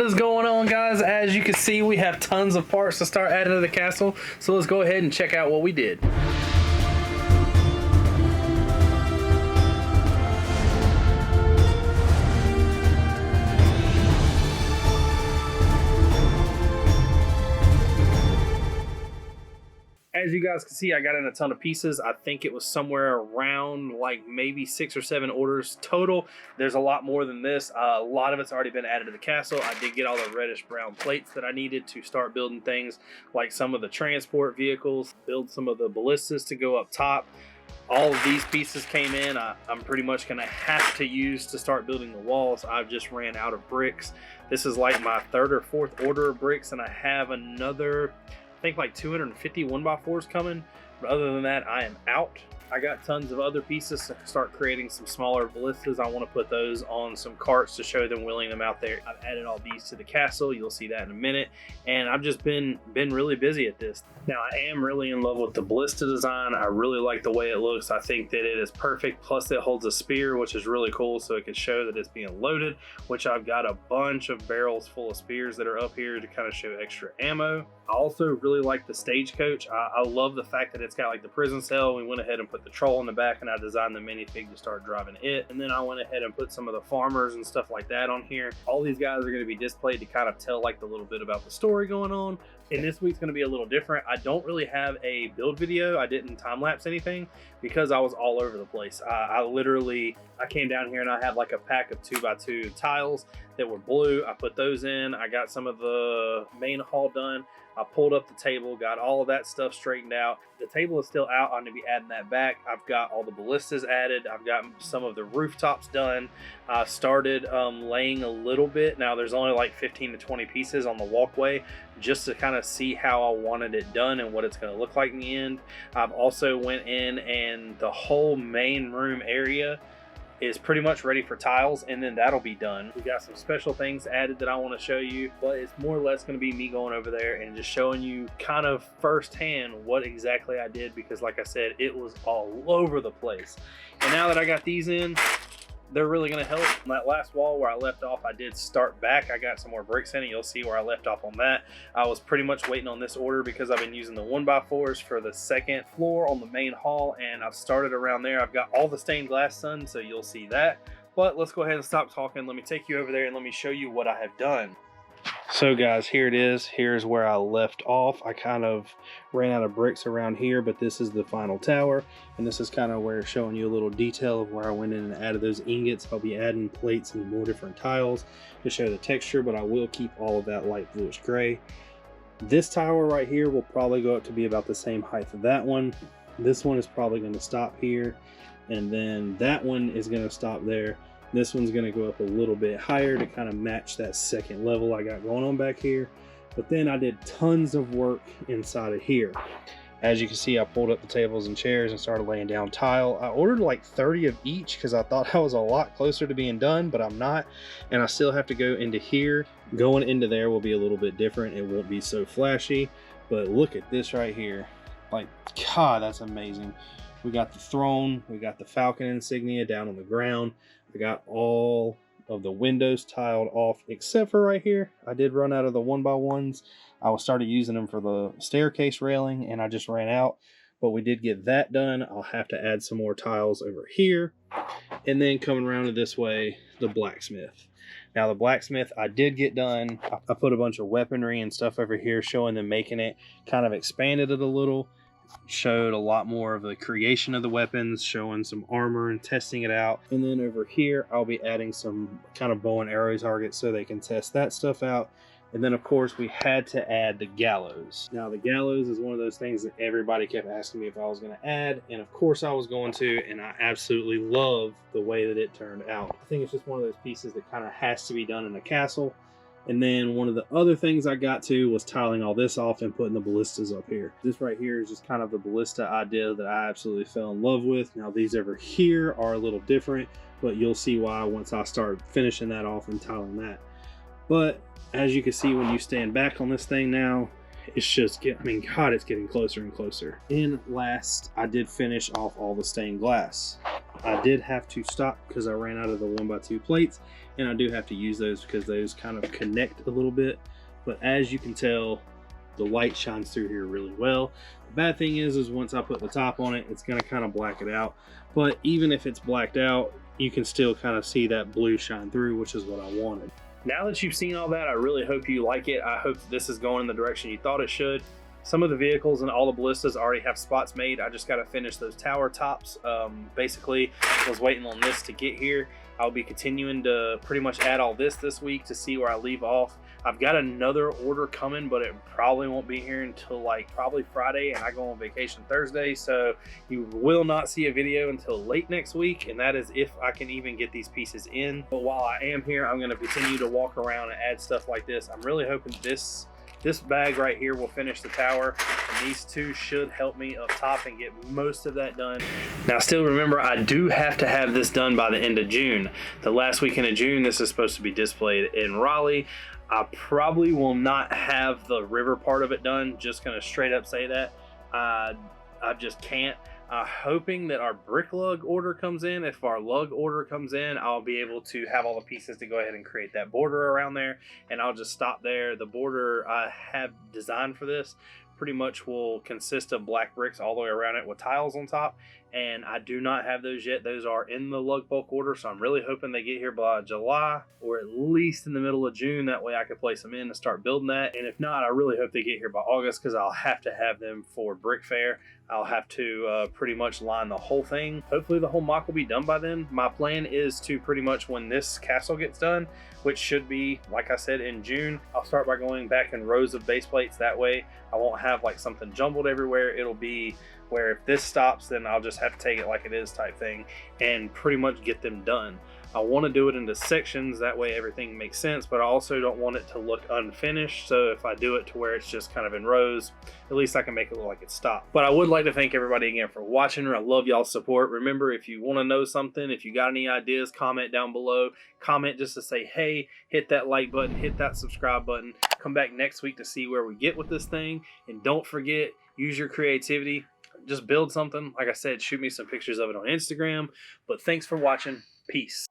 What is going on, guys? As you can see, we have tons of parts to start adding to the castle, so let's go ahead and check out what we did. As you guys can see, I got in a ton of pieces. I think it was somewhere around like maybe 6 or 7 orders total. There's a lot more than this. A lot of it's already been added to the castle. I did get all the reddish brown plates that I needed to start building things like some of the transport vehicles, build some of the ballistas to go up top. All of these pieces came in. I'm pretty much going to have to use to start building the walls. I've just ran out of bricks. This is like my 3rd or 4th order of bricks, and I have another, I think like 250 1x4s coming, but other than that I am out. I got tons of other pieces to start creating some smaller ballistas. I want to put those on some carts to show them wheeling them out there. I've added all these to the castle. You'll see that in a minute. And I've just been really busy at this. Now I am really in love with the ballista design. I really like the way it looks. I think that it is perfect. Plus it holds a spear, which is really cool, so it can show that it's being loaded, which I've got a bunch of barrels full of spears that are up here to kind of show extra ammo. I also really like the stagecoach. I love the fact that it's got like the prison cell. We went ahead and put the troll in the back, and I designed the minifig to start driving it. And then I went ahead and put some of the farmers and stuff like that on here. All these guys are going to be displayed to kind of tell like the little bit about the story going on. And this week's going to be a little different. I don't really have a build video. I didn't time lapse anything because I was all over the place. I came down here and I had like a pack of 2x2 tiles that were blue. I put those in. I got some of the main hall done. I pulled up the table, got all of that stuff straightened out. The table is still out. I'm going to be adding that back. I've got all the ballistas added. I've got some of the rooftops done. I started laying a little bit. Now there's only like 15 to 20 pieces on the walkway just to kind of see how I wanted it done and what it's going to look like in the end. I've also went in and the whole main room area is pretty much ready for tiles, and then that'll be done. We got some special things added that I want to show you, but it's more or less going to be me going over there and just showing you kind of firsthand what exactly I did, because like I said, it was all over the place. And now that I got these in, they're really going to help. On that last wall where I left off, I did start back. I got some more bricks in it. You'll see where I left off on that. I was pretty much waiting on this order because I've been using the 1x4s for the 2nd floor on the main hall, and I've started around there. I've got all the stained glass done, so you'll see that. But let's go ahead and stop talking. Let me take you over there and let me show you what I have done. So guys, here it is. Here's where I left off. I kind of ran out of bricks around here, but this is the final tower, and this is kind of where showing you a little detail of where I went in and added those ingots. I'll be adding plates and more different tiles to show the texture, but I will keep all of that light bluish gray. This tower right here will probably go up to be about the same height of that one. This one is probably going to stop here, and then that one is going to stop there. This one's going to go up a little bit higher to kind of match that 2nd level I got going on back here. But then I did tons of work inside of here. As you can see, I pulled up the tables and chairs and started laying down tile. I ordered like 30 of each because I thought I was a lot closer to being done, but I'm not. And I still have to go into here. Going into there will be a little bit different. It won't be so flashy, but look at this right here. Like, God, that's amazing. We got the throne, we got the Falcon insignia down on the ground. I got all of the windows tiled off except for right here. I did run out of the 1x1s. I started using them for the staircase railing and I just ran out, but we did get that done. I'll have to add some more tiles over here. And then coming around to this way, the blacksmith. Now the blacksmith I did get done. I put a bunch of weaponry and stuff over here showing them making it, kind of expanded it a little. Showed a lot more of the creation of the weapons, showing some armor and testing it out. And then over here I'll be adding some kind of bow and arrow targets so they can test that stuff out. And then of course we had to add the gallows. Now the gallows is one of those things that everybody kept asking me if I was going to add, and of course I was going to, and I absolutely love the way that it turned out. I think it's just one of those pieces that kind of has to be done in a castle. And then one of the other things I got to was tiling all this off and putting the ballistas up here. This right here is just kind of the ballista idea that I absolutely fell in love with. Now these over here are a little different, but you'll see why once I start finishing that off and tiling that. But as you can see, when you stand back on this thing now, it's just God, it's getting closer and closer. And last, I did finish off all the stained glass. I did have to stop because I ran out of the 1x2 plates, and I do have to use those because those kind of connect a little bit. But as you can tell, the light shines through here really well. The bad thing is once I put the top on it, it's going to kind of black it out. But even if it's blacked out, you can still kind of see that blue shine through, which is what I wanted. Now that you've seen all that, I really hope you like it. I hope this is going in the direction you thought it should. Some of the vehicles and all the ballistas already have spots made. I just got to finish those tower tops. Basically, I was waiting on this to get here. I'll be continuing to pretty much add all this week to see where I leave off. I've got another order coming, but it probably won't be here until like probably Friday, and I go on vacation Thursday, so you will not see a video until late next week, and that is if I can even get these pieces in. But while I am here, I'm going to continue to walk around and add stuff like this. I'm really hoping this bag right here will finish the tower, and these two should help me up top and get most of that done. Now still remember, I do have to have this done by the end of June. The last weekend of June, this is supposed to be displayed in Raleigh. I probably will not have the river part of it done, just gonna straight up say that. I just can't. Hoping that our brick lug order comes in. If our lug order comes in, I'll be able to have all the pieces to go ahead and create that border around there, and I'll just stop there. The border I have designed for this pretty much will consist of black bricks all the way around it with tiles on top, and I do not have those yet. Those are in the lug bulk order, so I'm really hoping they get here by July or at least in the middle of June. That way I can place them in and start building that. And if not, I really hope they get here by August, because I'll have to have them for Brick Fair. I'll have to pretty much line the whole thing. Hopefully the whole mock will be done by then. My plan is to pretty much, when this castle gets done, which should be, like I said, in June, I'll start by going back in rows of base plates. That way I won't have like something jumbled everywhere. It'll be where if this stops, then I'll just have to take it like it is type thing and pretty much get them done. I want to do it into sections, that way everything makes sense, but I also don't want it to look unfinished. So if I do it to where it's just kind of in rows, at least I can make it look like it stopped. But I would like to thank everybody again for watching. I love y'all's support. Remember, if you want to know something, if you got any ideas, comment down below. Comment just to say, hey, hit that like button, hit that subscribe button. Come back next week to see where we get with this thing. And don't forget, use your creativity. Just build something. Like I said, shoot me some pictures of it on Instagram. But thanks for watching. Peace.